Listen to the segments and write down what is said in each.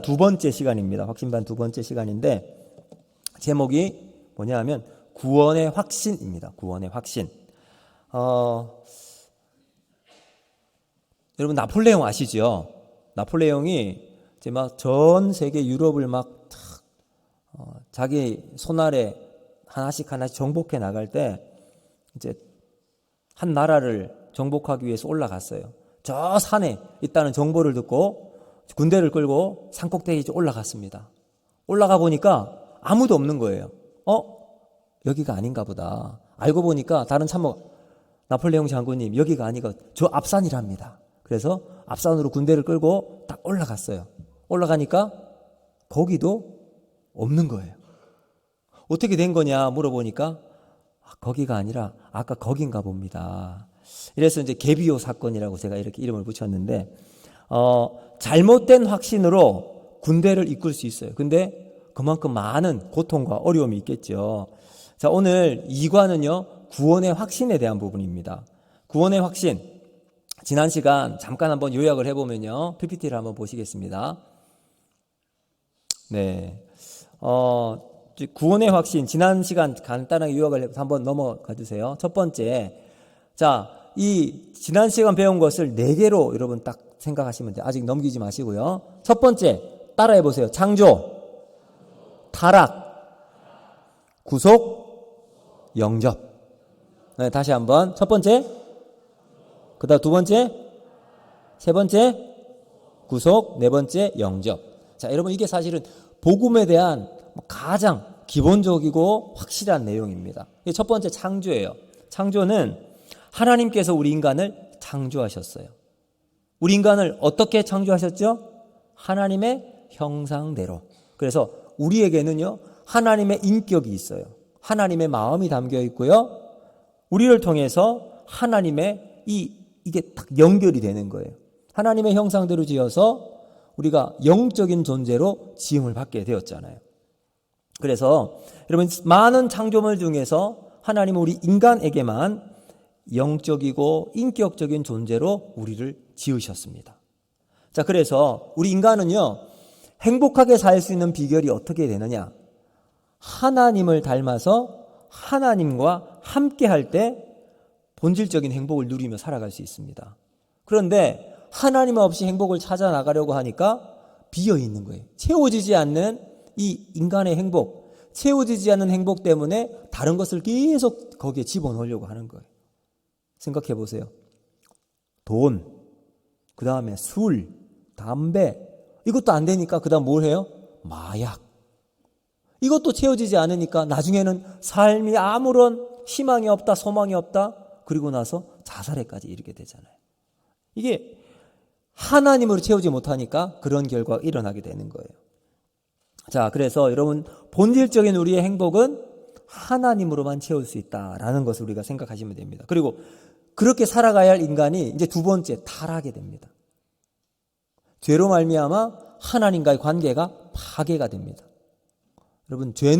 두 번째 시간입니다. 확신반 두 번째 시간인데 제목이 뭐냐 하면 구원의 확신입니다. 구원의 확신. 여러분 나폴레옹 아시죠? 나폴레옹이 이제 막 전 세계 유럽을 막 자기 손아래 하나씩 정복해 나갈 때 이제 한 나라를 정복하기 위해서 올라갔어요. 저 산에 있다는 정보를 듣고 군대를 끌고 산꼭대기에 올라갔습니다. 올라가 보니까 아무도 없는 거예요. 여기가 아닌가 보다. 알고 보니까 다른 참모 나폴레옹 장군님 여기가 아니고 저 앞산이랍니다. 그래서 앞산으로 군대를 끌고 딱 올라갔어요. 올라가니까 거기도 없는 거예요. 어떻게 된 거냐 물어보니까 거기가 아니라 아까 거긴가 봅니다. 이래서 이제 게비오 사건이라고 제가 이렇게 이름을 붙였는데 잘못된 확신으로 군대를 이끌 수 있어요. 근데 그만큼 많은 고통과 어려움이 있겠죠. 자, 오늘 2과는요 구원의 확신에 대한 부분입니다. 구원의 확신. 지난 시간 잠깐 한번 요약을 해보면요 PPT를 한번 보시겠습니다. 네, 구원의 확신 지난 시간 간단하게 요약을 해서 한번 넘어가 주세요. 첫 번째, 자, 이 지난 시간 배운 것을 4개로 여러분 딱 생각하시면 돼요. 아직 넘기지 마시고요. 첫 번째 따라해 보세요. 창조, 타락, 구속, 영접. 네, 다시 한번. 첫 번째, 그 다음 두 번째, 세 번째, 구속, 네 번째, 영접. 자, 여러분 이게 사실은 복음에 대한 가장 기본적이고 확실한 내용입니다. 첫 번째 창조예요. 창조는 하나님께서 우리 인간을 창조하셨어요. 우리 인간을 어떻게 창조하셨죠? 하나님의 형상대로. 그래서 우리에게는요 하나님의 인격이 있어요. 하나님의 마음이 담겨 있고요. 우리를 통해서 하나님의 이게 딱 연결이 되는 거예요. 하나님의 형상대로 지어서 우리가 영적인 존재로 지음을 받게 되었잖아요. 그래서 여러분 많은 창조물 중에서 하나님은 우리 인간에게만 영적이고 인격적인 존재로 우리를 지으셨습니다. 자, 그래서 우리 인간은요 행복하게 살 수 있는 비결이 어떻게 되느냐? 하나님을 닮아서 하나님과 함께 할 때 본질적인 행복을 누리며 살아갈 수 있습니다. 그런데 하나님 없이 행복을 찾아 나가려고 하니까 비어 있는 거예요. 채워지지 않는 이 인간의 행복, 채워지지 않는 행복 때문에 다른 것을 계속 거기에 집어넣으려고 하는 거예요. 생각해 보세요. 돈, 그 다음에 술, 담배, 이것도 안 되니까 그 다음 뭘 해요? 마약. 이것도 채워지지 않으니까 나중에는 삶이 아무런 희망이 없다, 소망이 없다, 그리고 나서 자살에까지 이르게 되잖아요. 이게 하나님으로 채우지 못하니까 그런 결과가 일어나게 되는 거예요. 자, 그래서 여러분 본질적인 우리의 행복은 하나님으로만 채울 수 있다라는 것을 우리가 생각하시면 됩니다. 그리고 그렇게 살아가야 할 인간이 이제 두 번째 타락하게 됩니다. 죄로 말미암아 하나님과의 관계가 파괴가 됩니다. 여러분 죄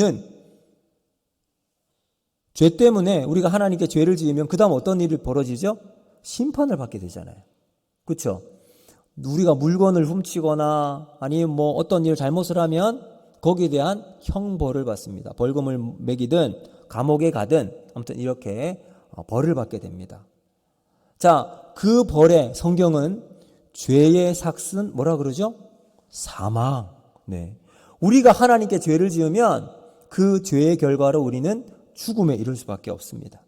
때문에 우리가 하나님께 죄를 지으면 그 다음 어떤 일이 벌어지죠? 심판을 받게 되잖아요. 그렇죠? 우리가 물건을 훔치거나 아니면 뭐 어떤 일을 잘못을 하면 거기에 대한 형벌을 받습니다. 벌금을 매기든 감옥에 가든 아무튼 이렇게 벌을 받게 됩니다. 자, 그 벌에 성경은 죄의 삭은 뭐라 그러죠? 사망. 네. 우리가 하나님께 죄를 지으면 그 죄의 결과로 우리는 죽음에 이를 수밖에 없습니다.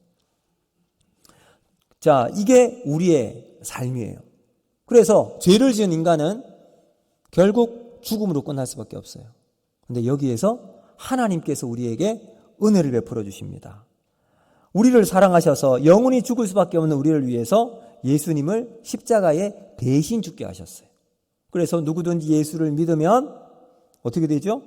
자, 이게 우리의 삶이에요. 그래서 죄를 지은 인간은 결국 죽음으로 끝날 수밖에 없어요. 그런데 여기에서 하나님께서 우리에게 은혜를 베풀어 주십니다. 우리를 사랑하셔서 영원히 죽을 수밖에 없는 우리를 위해서 예수님을 십자가에 대신 죽게 하셨어요. 그래서 누구든지 예수를 믿으면 어떻게 되죠?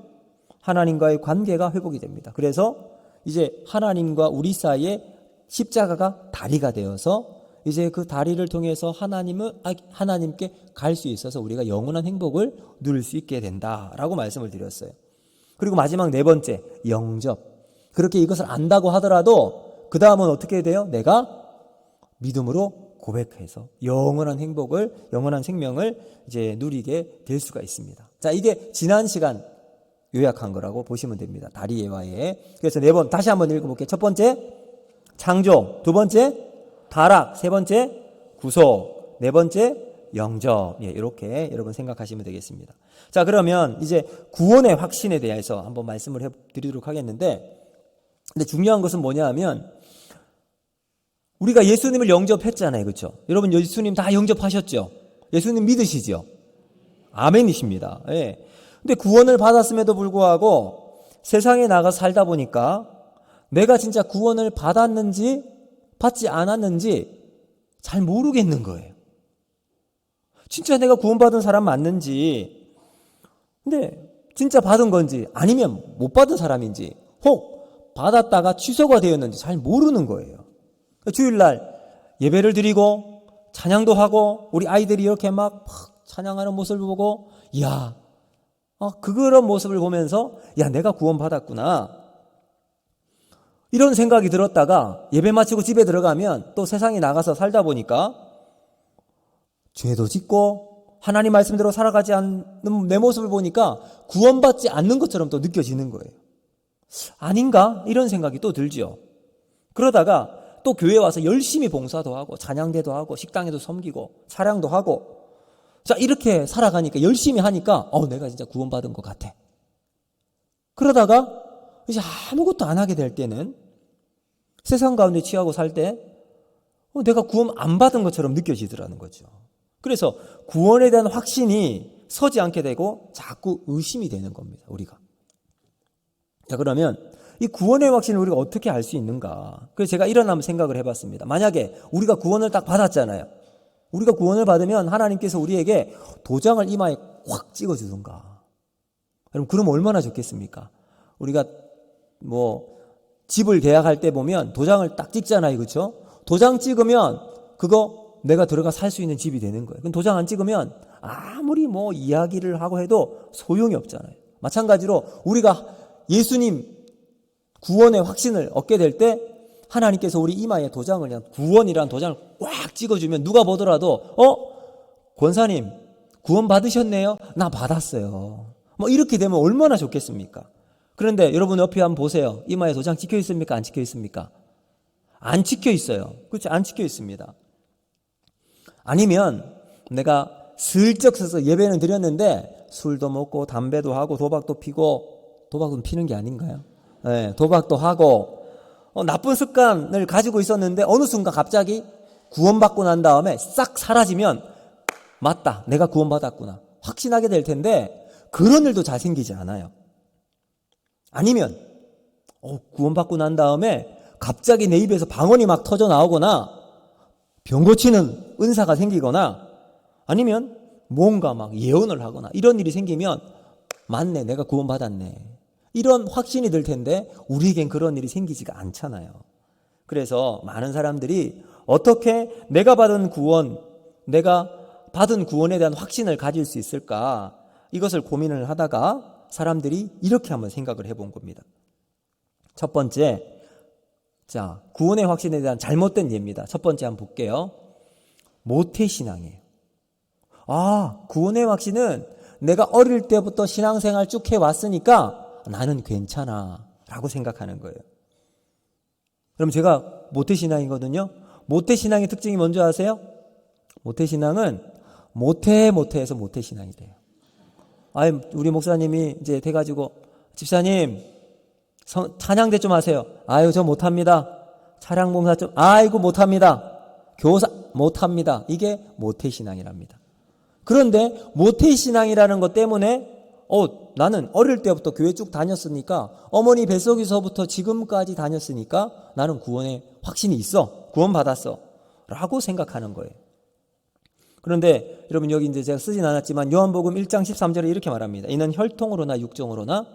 하나님과의 관계가 회복이 됩니다. 그래서 이제 하나님과 우리 사이에 십자가가 다리가 되어서 이제 그 다리를 통해서 하나님께 갈 수 있어서 우리가 영원한 행복을 누릴 수 있게 된다라고 말씀을 드렸어요. 그리고 마지막 네 번째, 영접. 그렇게 이것을 안다고 하더라도 그 다음은 어떻게 돼요? 내가 믿음으로 고백해서 영원한 행복을, 영원한 생명을 이제 누리게 될 수가 있습니다. 자, 이게 지난 시간 요약한 거라고 보시면 됩니다. 다리예와예. 그래서 4번 다시 한번 읽어볼게요. 첫 번째 창조, 두 번째 타락, 세 번째 구속, 네 번째 영접. 예, 이렇게 여러분 생각하시면 되겠습니다. 자, 그러면 이제 구원의 확신에 대해서 한번 말씀을 해드리도록 하겠는데, 근데 중요한 것은 뭐냐 하면 우리가 예수님을 영접했잖아요. 그렇죠? 여러분 예수님 다 영접하셨죠? 예수님 믿으시죠? 아멘이십니다. 예. 근데 구원을 받았음에도 불구하고 세상에 나가 살다 보니까 내가 진짜 구원을 받았는지 받지 않았는지 잘 모르겠는 거예요. 진짜 내가 구원받은 사람 맞는지, 근데 진짜 받은 건지 아니면 못 받은 사람인지, 혹 받았다가 취소가 되었는지 잘 모르는 거예요. 주일날 예배를 드리고 찬양도 하고 우리 아이들이 이렇게 막 찬양하는 모습을 보고, 이야, 그런 모습을 보면서 야, 내가 구원받았구나, 이런 생각이 들었다가 예배 마치고 집에 들어가면 또 세상에 나가서 살다 보니까 죄도 짓고 하나님 말씀대로 살아가지 않는 내 모습을 보니까 구원받지 않는 것처럼 또 느껴지는 거예요. 아닌가? 이런 생각이 또 들죠. 그러다가 또 교회 와서 열심히 봉사도 하고 찬양대도 하고 식당에도 섬기고 차량도 하고, 자, 이렇게 살아가니까 열심히 하니까 내가 진짜 구원받은 것 같아. 그러다가 이제 아무것도 안 하게 될 때는 세상 가운데 취하고 살 때 내가 구원 안 받은 것처럼 느껴지더라는 거죠. 그래서 구원에 대한 확신이 서지 않게 되고 자꾸 의심이 되는 겁니다, 우리가. 자, 그러면 이 구원의 확신을 우리가 어떻게 알 수 있는가? 그래서 제가 이런 한번 생각을 해봤습니다. 만약에 우리가 구원을 딱 받았잖아요. 우리가 구원을 받으면 하나님께서 우리에게 도장을 이마에 확 찍어주던가. 여러분, 그럼 얼마나 좋겠습니까? 우리가 집을 계약할 때 보면 도장을 딱 찍잖아요. 그렇죠? 도장 찍으면 그거 내가 들어가 살 수 있는 집이 되는 거예요. 그럼 도장 안 찍으면 아무리 이야기를 하고 해도 소용이 없잖아요. 마찬가지로 우리가 예수님 구원의 확신을 얻게 될 때 하나님께서 우리 이마에 도장을, 그냥 구원이라는 도장을 꽉 찍어주면 누가 보더라도 권사님 구원 받으셨네요? 나 받았어요. 이렇게 되면 얼마나 좋겠습니까? 그런데 여러분 옆에 한번 보세요. 이마에 도장 찍혀 있습니까? 안 찍혀 있습니까? 안 찍혀 있어요. 그렇죠? 안 찍혀 있습니다. 아니면 내가 슬쩍 서서 예배는 드렸는데 술도 먹고 담배도 하고 도박도 피고, 도박은 피는 게 아닌가요? 네, 도박도 하고 나쁜 습관을 가지고 있었는데 어느 순간 갑자기 구원받고 난 다음에 싹 사라지면 맞다, 내가 구원받았구나 확신하게 될 텐데 그런 일도 잘 생기지 않아요. 아니면 구원받고 난 다음에 갑자기 내 입에서 방언이 막 터져 나오거나 병 고치는 은사가 생기거나 아니면 뭔가 막 예언을 하거나 이런 일이 생기면 맞네, 내가 구원받았네, 이런 확신이 들 텐데 우리에겐 그런 일이 생기지가 않잖아요. 그래서 많은 사람들이 어떻게 내가 받은 구원, 내가 받은 구원에 대한 확신을 가질 수 있을까, 이것을 고민을 하다가 사람들이 이렇게 한번 생각을 해본 겁니다. 첫 번째, 자, 구원의 확신에 대한 잘못된 예입니다. 첫 번째 한번 볼게요. 모태신앙이에요. 구원의 확신은 내가 어릴 때부터 신앙생활 쭉 해왔으니까 나는 괜찮아 라고 생각하는 거예요. 그럼 제가 모태신앙이거든요. 모태신앙의 특징이 뭔지 아세요? 모태신앙은 모태해서 모태신앙이 돼요. 우리 목사님이 이제 돼가지고 집사님 찬양대 좀 하세요. 저 못합니다. 차량봉사 좀 못합니다. 교사 못합니다. 이게 모태신앙이랍니다. 그런데 모태신앙이라는 것 때문에 나는 어릴 때부터 교회 쭉 다녔으니까, 어머니 뱃속에서부터 지금까지 다녔으니까 나는 구원의 확신이 있어, 구원받았어 라고 생각하는 거예요. 그런데 여러분, 여기 이제 제가 쓰진 않았지만 요한복음 1장 13절에 이렇게 말합니다. 이는 혈통으로나 육정으로나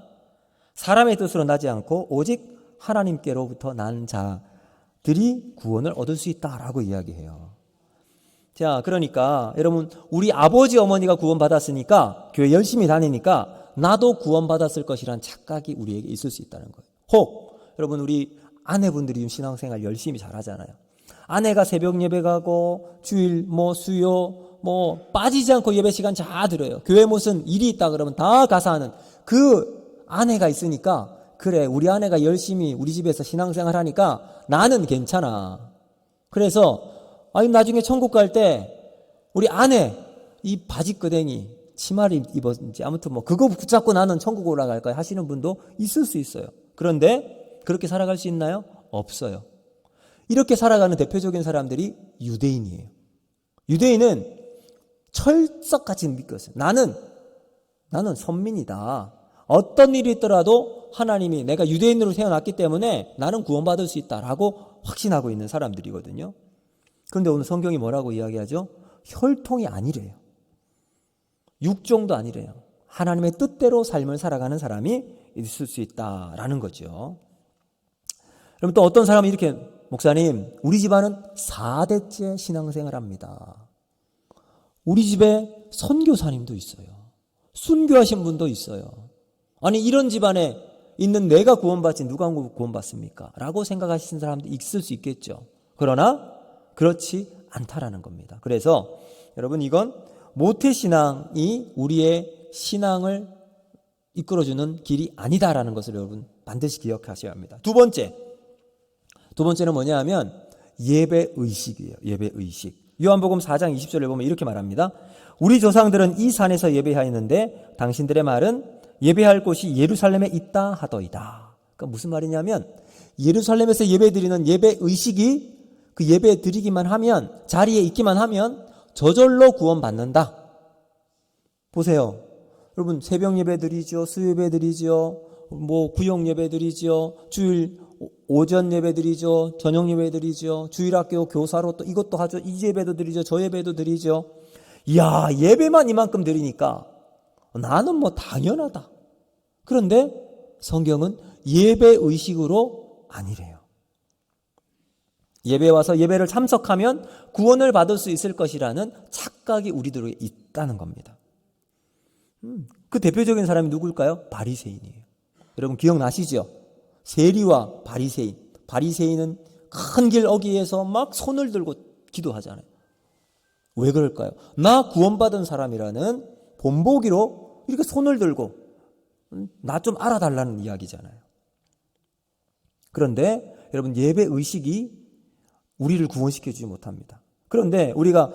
사람의 뜻으로 나지 않고 오직 하나님께로부터 난 자들이 구원을 얻을 수 있다라고 이야기해요. 자, 그러니까 여러분, 우리 아버지 어머니가 구원받았으니까 교회 열심히 다니니까 나도 구원받았을 것이란 착각이 우리에게 있을 수 있다는 거예요. 혹 여러분, 우리 아내분들이 지금 신앙생활 열심히 잘하잖아요. 아내가 새벽 예배 가고 주일 수요 빠지지 않고 예배 시간 잘 들어요. 교회 무슨 일이 있다 그러면 다 가서 하는 그 아내가 있으니까, 그래, 우리 아내가 열심히 우리 집에서 신앙생활 하니까 나는 괜찮아. 그래서 나중에 천국 갈 때 우리 아내 이 바지끄댕이 치마를 입었는지 아무튼 그거 붙잡고 나는 천국 올라갈 거야 하시는 분도 있을 수 있어요. 그런데 그렇게 살아갈 수 있나요? 없어요. 이렇게 살아가는 대표적인 사람들이 유대인이에요. 유대인은 철석같이 믿었어요. 나는 선민이다. 어떤 일이 있더라도 하나님이, 내가 유대인으로 태어났기 때문에 나는 구원받을 수 있다라고 확신하고 있는 사람들이거든요. 그런데 오늘 성경이 뭐라고 이야기하죠? 혈통이 아니래요. 육종도 아니래요. 하나님의 뜻대로 삶을 살아가는 사람이 있을 수 있다라는 거죠. 그럼 또 어떤 사람이 이렇게, 목사님, 우리 집안은 4대째 신앙생활 합니다. 우리 집에 선교사님도 있어요. 순교하신 분도 있어요. 아니, 이런 집안에 있는 내가 구원받지 누가 구원받습니까? 라고 생각하시는 사람도 있을 수 있겠죠. 그러나 그렇지 않다라는 겁니다. 그래서 여러분, 이건 모태신앙이 우리의 신앙을 이끌어주는 길이 아니다라는 것을 여러분 반드시 기억하셔야 합니다. 두 번째는 뭐냐 하면 예배의식이에요. 예배의식. 요한복음 4장 20절을 보면 이렇게 말합니다. 우리 조상들은 이 산에서 예배하였는데 당신들의 말은 예배할 곳이 예루살렘에 있다 하더이다. 그러니까 무슨 말이냐면, 예루살렘에서 예배드리는 예배의식이 그 예배 드리기만 하면, 자리에 있기만 하면 저절로 구원받는다. 보세요. 여러분, 새벽 예배 드리죠. 수요예배 드리죠. 구역 예배 드리죠. 주일 오전 예배 드리죠. 저녁 예배 드리죠. 주일학교 교사로 또 이것도 하죠. 이 예배도 드리죠. 저 예배도 드리죠. 이야, 예배만 이만큼 드리니까 나는 당연하다. 그런데 성경은 예배의식으로 아니래요. 예배 와서 예배를 참석하면 구원을 받을 수 있을 것이라는 착각이 우리들에게 있다는 겁니다. 그 대표적인 사람이 누굴까요? 바리새인이에요. 여러분 기억나시죠? 세리와 바리새인. 바리새인은 큰 길 어기에서 막 손을 들고 기도하잖아요. 왜 그럴까요? 나 구원받은 사람이라는 본보기로 이렇게 손을 들고 나 좀 알아달라는 이야기잖아요. 그런데 여러분, 예배의식이 우리를 구원시켜주지 못합니다. 그런데 우리가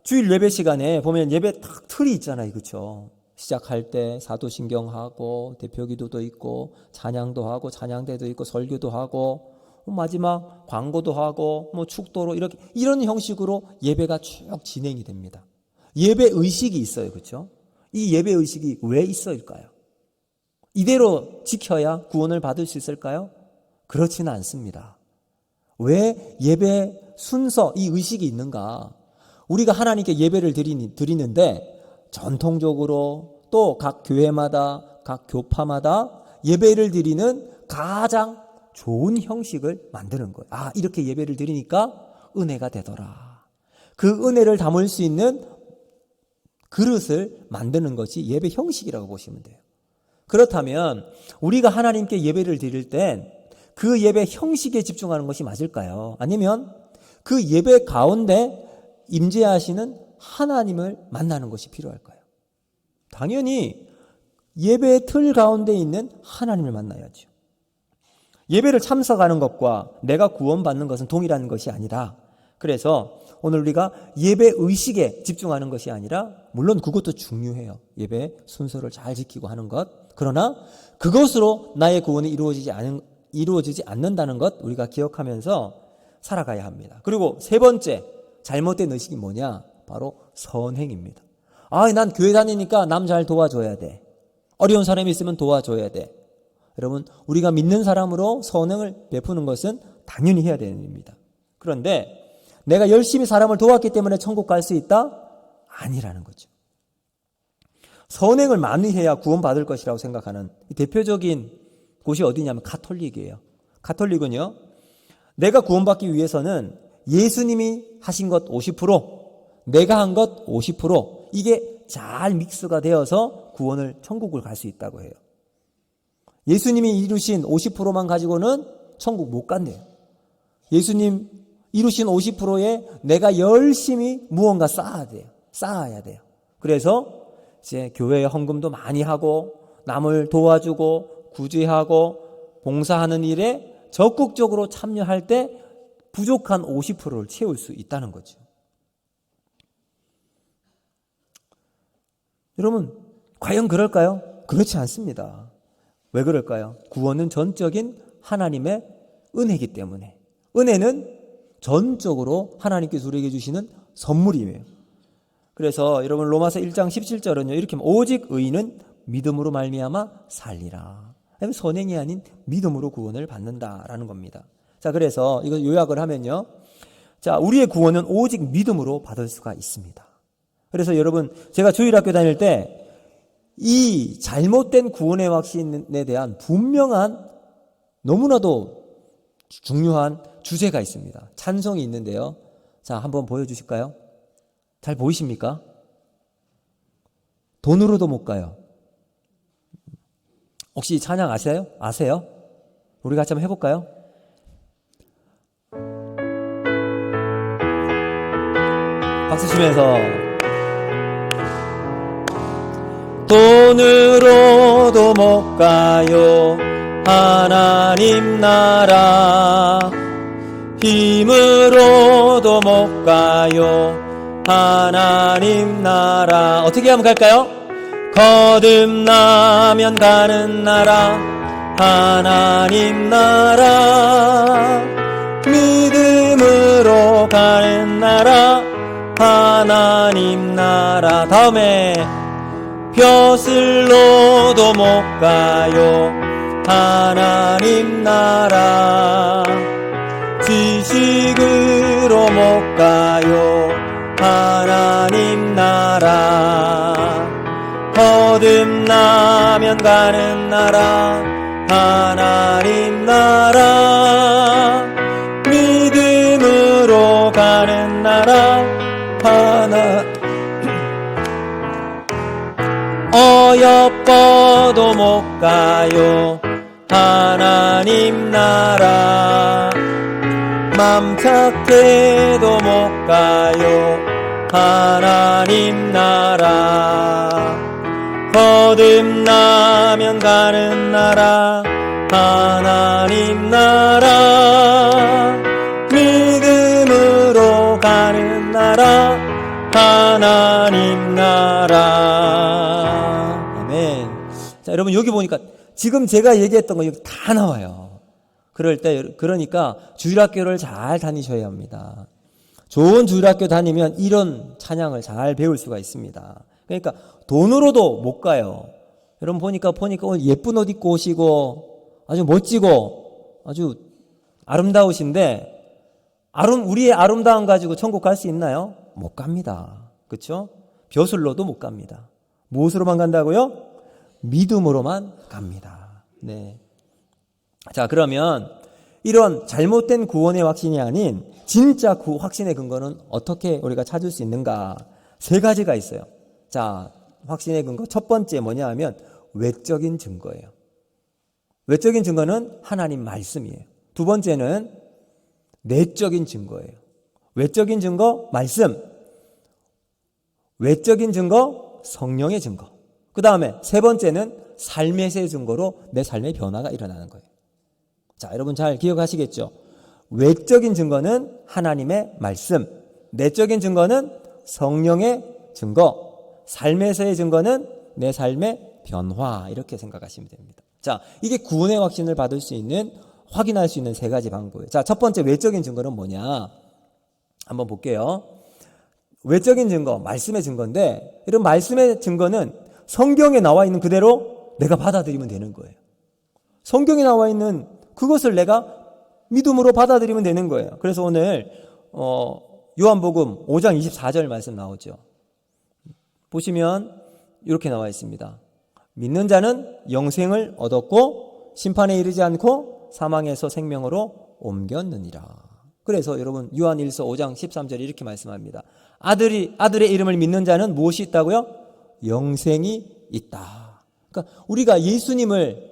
주일 예배 시간에 보면 예배 딱 틀이 있잖아요. 그렇죠? 시작할 때 사도신경하고 대표기도도 있고 찬양도 하고 찬양대도 있고 설교도 하고 마지막 광고도 하고 축도로 이런 형식으로 예배가 쭉 진행이 됩니다. 예배의식이 있어요. 그렇죠? 이 예배의식이 왜 있어일까요? 이대로 지켜야 구원을 받을 수 있을까요? 그렇지는 않습니다. 왜 예배 순서, 이 의식이 있는가? 우리가 하나님께 예배를 드리는데 전통적으로 또 각 교회마다, 각 교파마다 예배를 드리는 가장 좋은 형식을 만드는 거예요. 이렇게 예배를 드리니까 은혜가 되더라. 그 은혜를 담을 수 있는 그릇을 만드는 것이 예배 형식이라고 보시면 돼요. 그렇다면 우리가 하나님께 예배를 드릴 땐 그 예배 형식에 집중하는 것이 맞을까요? 아니면 그 예배 가운데 임재하시는 하나님을 만나는 것이 필요할까요? 당연히 예배의 틀 가운데 있는 하나님을 만나야죠. 예배를 참석하는 것과 내가 구원받는 것은 동일한 것이 아니라, 그래서 오늘 우리가 예배 의식에 집중하는 것이 아니라, 물론 그것도 중요해요. 예배 순서를 잘 지키고 하는 것. 그러나 그것으로 나의 구원이 이루어지지 않는다는 것 우리가 기억하면서 살아가야 합니다. 그리고 세 번째 잘못된 의식이 뭐냐? 바로 선행입니다. 난 교회 다니니까 남 잘 도와줘야 돼. 어려운 사람이 있으면 도와줘야 돼. 여러분, 우리가 믿는 사람으로 선행을 베푸는 것은 당연히 해야 되는 일입니다. 그런데 내가 열심히 사람을 도왔기 때문에 천국 갈 수 있다? 아니라는 거죠. 선행을 많이 해야 구원받을 것이라고 생각하는 대표적인 곳이 어디냐면 가톨릭이에요. 가톨릭은요, 내가 구원받기 위해서는 예수님이 하신 것 50%, 내가 한 것 50%, 이게 잘 믹스가 되어서 천국을 갈 수 있다고 해요. 예수님이 이루신 50%만 가지고는 천국 못 간대요. 예수님 이루신 50%에 내가 열심히 무언가 쌓아야 돼요. 쌓아야 돼요. 그래서 이제 교회에 헌금도 많이 하고 남을 도와주고 구제하고 봉사하는 일에 적극적으로 참여할 때 부족한 50%를 채울 수 있다는 거죠. 여러분, 과연 그럴까요? 그렇지 않습니다. 왜 그럴까요? 구원은 전적인 하나님의 은혜이기 때문에. 은혜는 전적으로 하나님께서 우리에게 주시는 선물이에요. 그래서 여러분 로마서 1장 17절은요. 이렇게 오직 의인은 믿음으로 말미암아 살리라. 선행이 아닌 믿음으로 구원을 받는다라는 겁니다. 자, 그래서 이거 요약을 하면요. 자, 우리의 구원은 오직 믿음으로 받을 수가 있습니다. 그래서 여러분, 제가 주일학교 다닐 때 이 잘못된 구원의 확신에 대한 분명한 너무나도 중요한 주제가 있습니다. 찬송이 있는데요. 자, 한번 보여주실까요? 잘 보이십니까? 돈으로도 못 가요. 혹시 찬양 아세요? 아세요? 우리 같이 한번 해볼까요? 박수 치면서 돈으로도 못 가요 하나님 나라 힘으로도 못 가요 하나님 나라 어떻게 하면 갈까요? 거듭나면 가는 나라 하나님 나라 믿음으로 가는 나라 하나님 나라 다음에 벼슬로도 못 가요 하나님 나라 지식으로 못 가요 하나님 나라 거듭나면 가는 나라 하나님 나라 믿음으로 가는 나라 어여뻐도 못 가요 하나님 나라 맘 착해도 못 가요 하나님 나라 거듭나면 가는 나라 하나님 나라 믿음으로 가는 나라 하나님 나라 아멘. 자, 여러분 여기 보니까 지금 제가 얘기했던 거 여기 다 나와요. 그러니까 주일학교를 잘 다니셔야 합니다. 좋은 주일학교 다니면 이런 찬양을 잘 배울 수가 있습니다. 그러니까 돈으로도 못 가요. 여러분 보니까 오늘 예쁜 옷 입고 오시고 아주 멋지고 아주 아름다우신데 우리의 아름다움 가지고 천국 갈 수 있나요? 못 갑니다. 그렇죠? 벼슬로도 못 갑니다. 무엇으로만 간다고요? 믿음으로만 갑니다. 네. 자, 그러면 이런 잘못된 구원의 확신이 아닌 진짜 그 확신의 근거는 어떻게 우리가 찾을 수 있는가? 세 가지가 있어요. 자, 확신의 근거 첫 번째 뭐냐 하면 외적인 증거예요. 외적인 증거는 하나님 말씀이에요. 두 번째는 내적인 증거예요. 외적인 증거 말씀, 외적인 증거 성령의 증거. 그 다음에 세 번째는 삶에서의 증거로 내 삶의 변화가 일어나는 거예요. 자, 여러분 잘 기억하시겠죠? 외적인 증거는 하나님의 말씀, 내적인 증거는 성령의 증거, 삶에서의 증거는 내 삶의 변화, 이렇게 생각하시면 됩니다. 자, 이게 구원의 확신을 받을 수 있는, 확인할 수 있는 세 가지 방법이에요. 자, 첫 번째 외적인 증거는 뭐냐? 한번 볼게요. 외적인 증거, 말씀의 증거인데, 이런 말씀의 증거는 성경에 나와 있는 그대로 내가 받아들이면 되는 거예요. 성경에 나와 있는 그것을 내가 믿음으로 받아들이면 되는 거예요. 그래서 오늘 요한복음 5장 24절 말씀 나오죠. 보시면 이렇게 나와 있습니다. 믿는 자는 영생을 얻었고 심판에 이르지 않고 사망에서 생명으로 옮겼느니라. 그래서 여러분 요한일서 5장 13절에 이렇게 말씀합니다. 아들의 이름을 믿는 자는 무엇이 있다고요? 영생이 있다. 그러니까 우리가 예수님을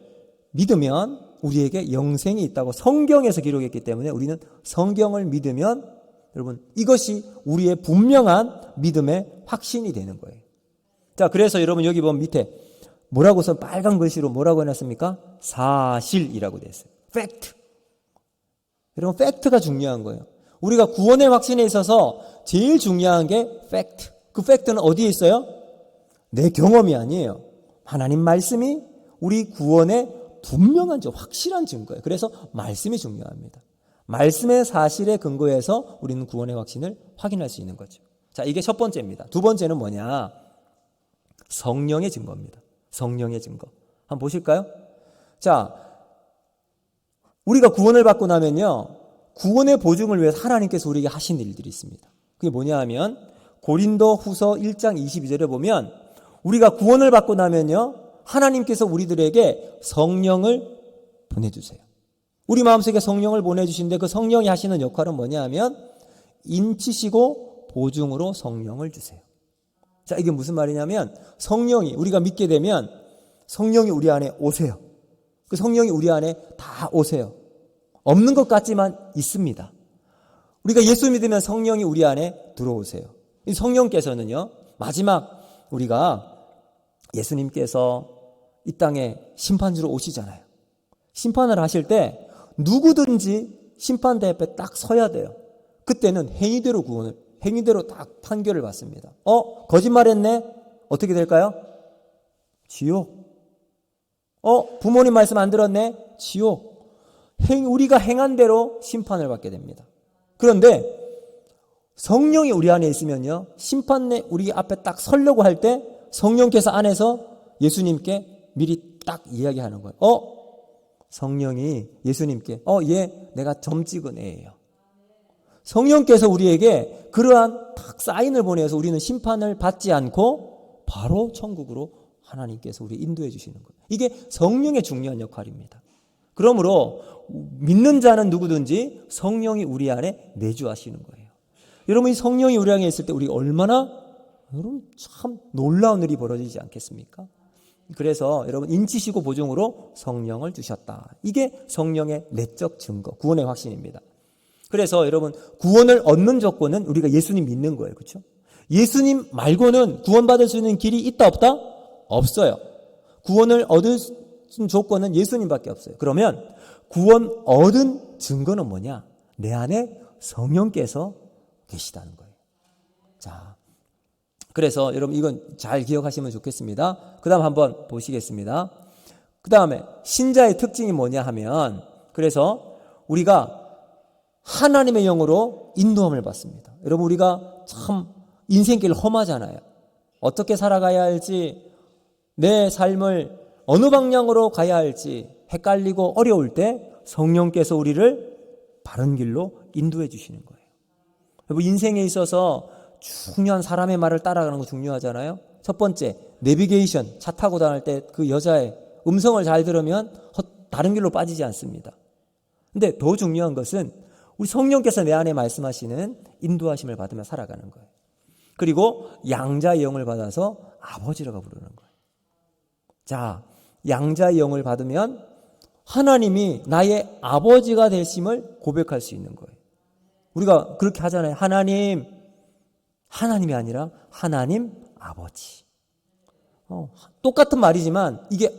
믿으면 우리에게 영생이 있다고 성경에서 기록했기 때문에 우리는 성경을 믿으면 여러분, 이것이 우리의 분명한 믿음의 확신이 되는 거예요. 자, 그래서 여러분 여기 보면 밑에 뭐라고 써? 빨간 글씨로 뭐라고 해놨습니까? 사실이라고 되어 있어요. 팩트. 여러분, 팩트가 중요한 거예요. 우리가 구원의 확신에 있어서 제일 중요한 게 팩트. 그 팩트는 어디에 있어요? 내 경험이 아니에요. 하나님 말씀이 우리 구원의 분명한 확실한 증거예요. 그래서 말씀이 중요합니다. 말씀의 사실에 근거해서 우리는 구원의 확신을 확인할 수 있는 거죠. 자, 이게 첫 번째입니다. 두 번째는 뭐냐? 성령의 증거입니다. 성령의 증거. 한번 보실까요? 자, 우리가 구원을 받고 나면요, 구원의 보증을 위해서 하나님께서 우리에게 하신 일들이 있습니다. 그게 뭐냐 하면 고린도 후서 1장 22절에 보면 우리가 구원을 받고 나면요, 하나님께서 우리들에게 성령을 보내주세요. 우리 마음속에 성령을 보내주시는데 그 성령이 하시는 역할은 뭐냐 하면 인치시고 보증으로 성령을 주세요. 자, 이게 무슨 말이냐면 성령이 우리가 믿게 되면 성령이 우리 안에 오세요. 그 성령이 우리 안에 다 오세요. 없는 것 같지만 있습니다. 우리가 예수 믿으면 성령이 우리 안에 들어오세요. 이 성령께서는요, 마지막 우리가 예수님께서 이 땅에 심판주로 오시잖아요. 심판을 하실 때 누구든지 심판대 앞에 딱 서야 돼요. 그때는 행위대로 딱 판결을 받습니다. 거짓말했네? 어떻게 될까요? 지옥. 부모님 말씀 안 들었네? 지옥. 우리가 행한 대로 심판을 받게 됩니다. 그런데 성령이 우리 안에 있으면요, 심판대 우리 앞에 딱 서려고 할 때 성령께서 안에서 예수님께 미리 딱 이야기하는 거예요. 성령이 예수님께 얘 내가 점 찍은 애예요. 성령께서 우리에게 그러한 딱 사인을 보내서 우리는 심판을 받지 않고 바로 천국으로 하나님께서 우리 인도해 주시는 거예요. 이게 성령의 중요한 역할입니다. 그러므로 믿는 자는 누구든지 성령이 우리 안에 내주하시는 거예요. 여러분, 이 성령이 우리 안에 있을 때 우리 얼마나 여러분 참 놀라운 일이 벌어지지 않겠습니까? 그래서 여러분 인치시고 보증으로 성령을 주셨다. 이게 성령의 내적 증거, 구원의 확신입니다. 그래서 여러분 구원을 얻는 조건은 우리가 예수님 믿는 거예요. 그렇죠? 예수님 말고는 구원받을 수 있는 길이 있다 없다? 없어요. 구원을 얻을 조건은 예수님밖에 없어요. 그러면 구원 얻은 증거는 뭐냐? 내 안에 성령께서 계시다는 거예요. 자, 그래서 여러분 이건 잘 기억하시면 좋겠습니다. 그 다음 한번 보시겠습니다. 그 다음에 신자의 특징이 뭐냐 하면, 그래서 우리가 하나님의 영으로 인도함을 받습니다. 여러분, 우리가 참 인생길 험하잖아요. 어떻게 살아가야 할지, 내 삶을 어느 방향으로 가야 할지 헷갈리고 어려울 때 성령께서 우리를 바른 길로 인도해 주시는 거예요. 여러분, 인생에 있어서 중요한 사람의 말을 따라가는 거 중요하잖아요. 첫 번째, 내비게이션, 차 타고 다닐 때 그 여자의 음성을 잘 들으면 다른 길로 빠지지 않습니다. 근데 더 중요한 것은 우리 성령께서 내 안에 말씀하시는 인도하심을 받으며 살아가는 거예요. 그리고 양자의 영을 받아서 아버지라고 부르는 거예요. 자, 양자의 영을 받으면 하나님이 나의 아버지가 되심을 고백할 수 있는 거예요. 우리가 그렇게 하잖아요. 하나님이 아니라 하나님 아버지. 똑같은 말이지만 이게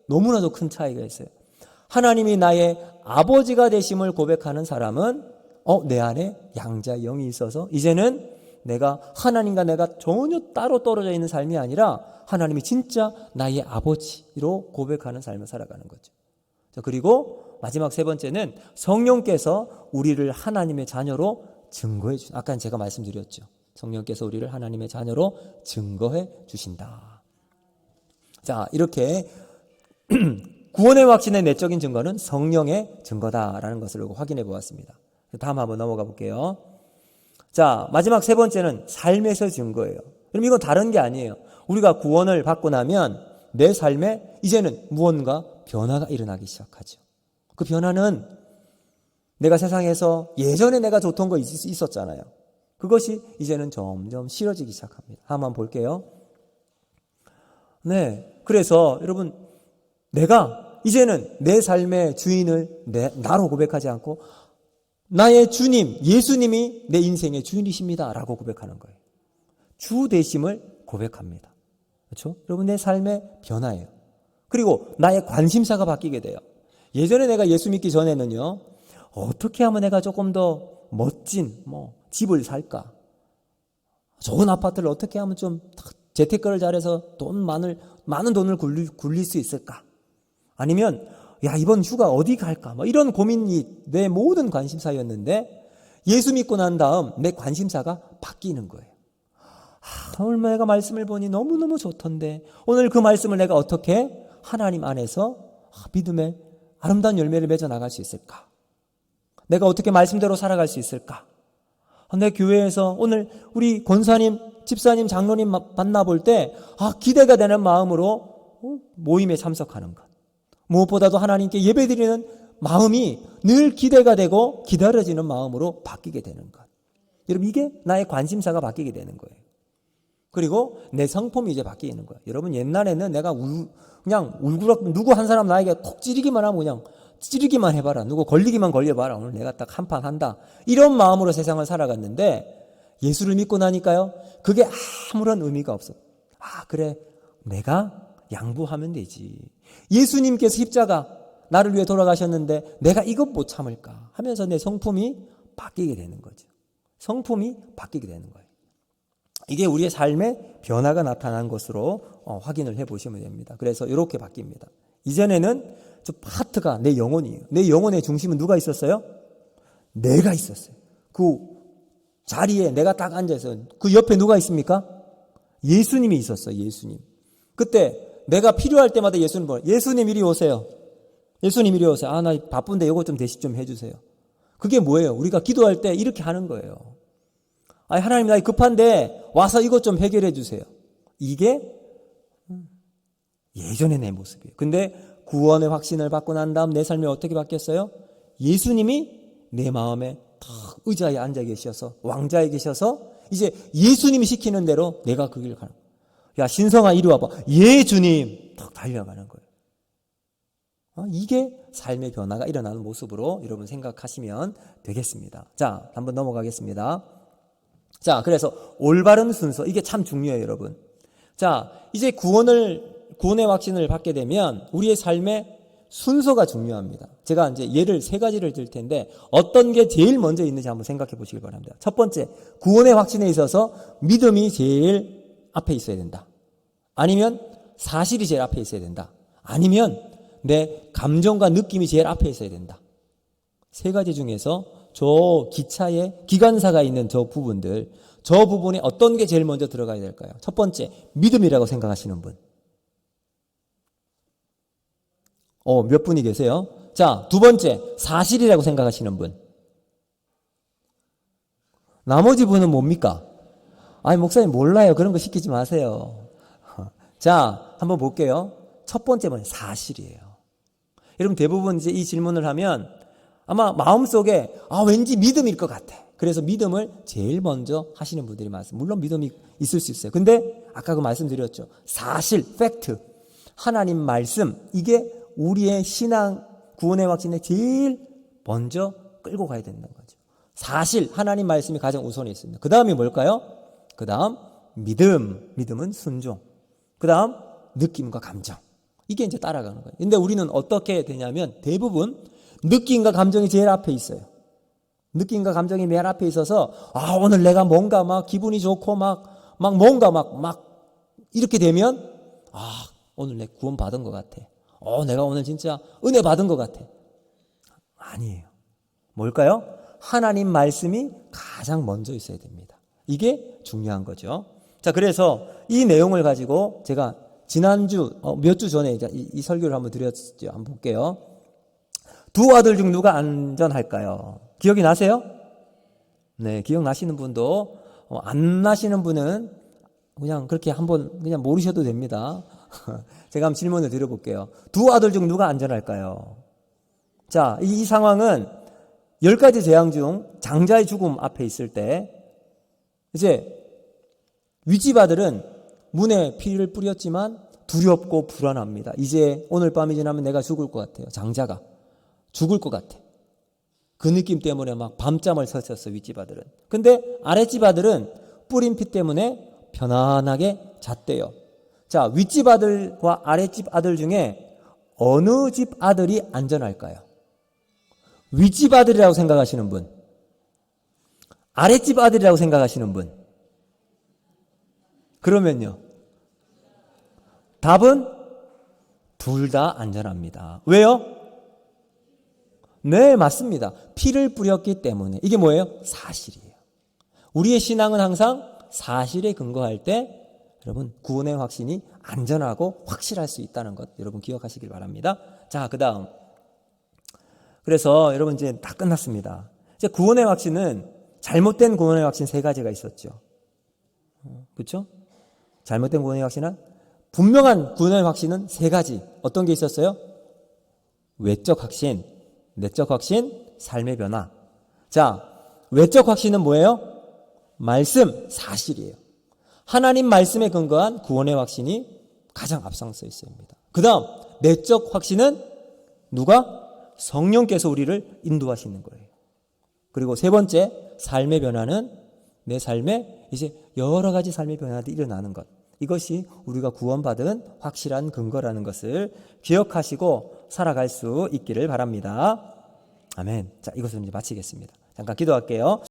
너무나도 큰 차이가 있어요. 하나님이 나의 아버지가 되심을 고백하는 사람은 내 안에 양자의 영이 있어서 이제는 내가 하나님과 내가 전혀 따로 떨어져 있는 삶이 아니라 하나님이 진짜 나의 아버지로 고백하는 삶을 살아가는 거죠. 자, 그리고 마지막 세 번째는 성령께서 우리를 하나님의 자녀로 증거해 주신다. 아까 제가 말씀드렸죠. 성령께서 우리를 하나님의 자녀로 증거해 주신다. 자, 이렇게 구원의 확신의 내적인 증거는 성령의 증거다라는 것을 확인해 보았습니다. 다음 한번 넘어가 볼게요. 자, 마지막 세 번째는 삶에서 증거예요. 그럼 이건 다른 게 아니에요. 우리가 구원을 받고 나면 내 삶에 이제는 무언가 변화가 일어나기 시작하죠. 그 변화는 내가 세상에서 예전에 내가 좋던 거 있었잖아요. 그것이 이제는 점점 싫어지기 시작합니다. 한번 볼게요. 네, 그래서 여러분, 내가 이제는 내 삶의 주인을 나로 고백하지 않고 나의 주님, 예수님이 내 인생의 주인이십니다 라고 고백하는 거예요. 주 되심을 고백합니다. 그렇죠? 여러분, 내 삶의 변화예요. 그리고 나의 관심사가 바뀌게 돼요. 예전에 내가 예수 믿기 전에는요, 어떻게 하면 내가 조금 더 멋진 집을 살까? 좋은 아파트를 어떻게 하면 좀 재테크를 잘해서 많은 돈을 굴릴 수 있을까? 아니면 야, 이번 휴가 어디 갈까? 이런 고민이 내 모든 관심사였는데 예수 믿고 난 다음 내 관심사가 바뀌는 거예요. 오늘 내가 말씀을 보니 너무너무 좋던데 오늘 그 말씀을 내가 어떻게 하나님 안에서 믿음의 아름다운 열매를 맺어 나갈 수 있을까? 내가 어떻게 말씀대로 살아갈 수 있을까? 내 교회에서 오늘 우리 권사님, 집사님, 장로님 만나볼 때 기대가 되는 마음으로 모임에 참석하는 것. 무엇보다도 하나님께 예배드리는 마음이 늘 기대가 되고 기다려지는 마음으로 바뀌게 되는 것. 여러분, 이게 나의 관심사가 바뀌게 되는 거예요. 그리고 내 성품이 이제 바뀌는 거예요. 여러분, 옛날에는 내가 그냥 울그락 누구 한 사람 나에게 콕 찌르기만 하면 그냥 찌르기만 해봐라. 누구 걸리기만 걸려봐라. 오늘 내가 딱 한 판 한다. 이런 마음으로 세상을 살아갔는데 예수를 믿고 나니까요, 그게 아무런 의미가 없어. 그래, 내가 양보하면 되지. 예수님께서 십자가 나를 위해 돌아가셨는데 내가 이것 못 참을까 하면서 내 성품이 바뀌게 되는 거죠. 성품이 바뀌게 되는 거예요. 이게 우리의 삶의 변화가 나타난 것으로 확인을 해보시면 됩니다. 그래서 이렇게 바뀝니다. 이전에는 저 파트가 내 영혼이에요. 내 영혼의 중심은 누가 있었어요? 내가 있었어요. 그 자리에 내가 딱 앉아있어요. 그 옆에 누가 있습니까? 예수님이 있었어요. 예수님. 그때 내가 필요할 때마다 예수님 이리 오세요. 예수님 이리 오세요. 나 바쁜데 이거 좀 대신 좀 해주세요. 그게 뭐예요? 우리가 기도할 때 이렇게 하는 거예요. 하나님, 나 급한데 와서 이것 좀 해결해 주세요. 이게 예전의 내 모습이에요. 근데 구원의 확신을 받고 난 다음 내 삶이 어떻게 바뀌었어요? 예수님이 내 마음에 탁 의자에 앉아 계셔서, 왕자에 계셔서 이제 예수님이 시키는 대로 내가 그 길을 가는 거예요. 야, 신성아 이리 와봐. 예, 주님. 탁 달려가는 거예요. 이게 삶의 변화가 일어나는 모습으로 여러분 생각하시면 되겠습니다. 자, 한번 넘어가겠습니다. 자, 그래서 올바른 순서, 이게 참 중요해요, 여러분. 자, 이제 구원의 확신을 받게 되면 우리의 삶의 순서가 중요합니다. 제가 이제 예를 3가지를 들 텐데 어떤 게 제일 먼저 있는지 한번 생각해 보시길 바랍니다. 첫 번째, 구원의 확신에 있어서 믿음이 제일 앞에 있어야 된다. 아니면 사실이 제일 앞에 있어야 된다. 아니면 내 감정과 느낌이 제일 앞에 있어야 된다. 3가지 중에서 저 기차에 기관사가 있는 저 부분에 어떤 게 제일 먼저 들어가야 될까요? 첫 번째, 믿음이라고 생각하시는 분. 몇 분이 계세요? 자, 두 번째, 사실이라고 생각하시는 분. 나머지 분은 뭡니까? 목사님 몰라요. 그런 거 시키지 마세요. 자, 한번 볼게요. 첫 번째 번 사실이에요. 여러분, 대부분 이제 이 질문을 하면 아마 마음속에 왠지 믿음일 것 같아. 그래서 믿음을 제일 먼저 하시는 분들이 많습니다. 물론 믿음이 있을 수 있어요. 근데 아까 그 말씀드렸죠. 사실, 팩트, 하나님 말씀, 이게 우리의 신앙 구원의 확신에 제일 먼저 끌고 가야 된다는 거죠. 사실, 하나님 말씀이 가장 우선에 있습니다. 그 다음이 뭘까요? 그 다음 믿음은 순종. 그 다음 느낌과 감정. 이게 이제 따라가는 거예요. 근데 우리는 어떻게 되냐면 대부분 느낌과 감정이 제일 앞에 있어요. 느낌과 감정이 맨 앞에 있어서 오늘 내가 뭔가 막 기분이 좋고 뭔가 이렇게 되면 오늘 내 구원 받은 것 같아. 내가 오늘 진짜 은혜 받은 것 같아. 아니에요. 뭘까요? 하나님 말씀이 가장 먼저 있어야 됩니다. 이게 중요한 거죠. 자, 그래서 이 내용을 가지고 제가 지난주 몇 주 전에 이 설교를 한번 드렸죠. 한번 볼게요. 두 아들 중 누가 안전할까요? 기억이 나세요? 네, 기억나시는 분도 안 나시는 분은 그냥 그렇게 한번 그냥 모르셔도 됩니다. 제가 한번 질문을 드려볼게요. 두 아들 중 누가 안전할까요? 자, 이 상황은 10가지 재앙 중 장자의 죽음 앞에 있을 때 이제 윗집 아들은 문에 피를 뿌렸지만 두렵고 불안합니다. 이제 오늘 밤이 지나면 내가 죽을 것 같아요. 장자가 죽을 것 같아. 그 느낌 때문에 막 밤잠을 설쳤어, 윗집 아들은. 근데 아랫집 아들은 뿌린 피 때문에 편안하게 잤대요. 자, 윗집 아들과 아랫집 아들 중에 어느 집 아들이 안전할까요? 윗집 아들이라고 생각하시는 분, 아랫집 아들이라고 생각하시는 분. 그러면요, 답은 둘 다 안전합니다. 왜요? 네, 맞습니다. 피를 뿌렸기 때문에. 이게 뭐예요? 사실이에요. 우리의 신앙은 항상 사실에 근거할 때 여러분 구원의 확신이 안전하고 확실할 수 있다는 것 여러분 기억하시길 바랍니다. 자, 그 다음. 그래서 여러분 이제 다 끝났습니다. 이제 구원의 확신은 잘못된 구원의 확신 세 가지가 있었죠. 그렇죠? 잘못된 구원의 확신은 분명한 구원의 확신은 세 가지. 어떤 게 있었어요? 외적 확신, 내적 확신, 삶의 변화. 자, 외적 확신은 뭐예요? 말씀, 사실이에요. 하나님 말씀에 근거한 구원의 확신이 가장 앞장서 있습니다. 그 다음 내적 확신은 누가? 성령께서 우리를 인도하시는 거예요. 그리고 세 번째 삶의 변화는 내 삶에 이제 여러 가지 삶의 변화들이 일어나는 것. 이것이 우리가 구원받은 확실한 근거라는 것을 기억하시고 살아갈 수 있기를 바랍니다. 아멘. 자, 이것을 이제 마치겠습니다. 잠깐 기도할게요.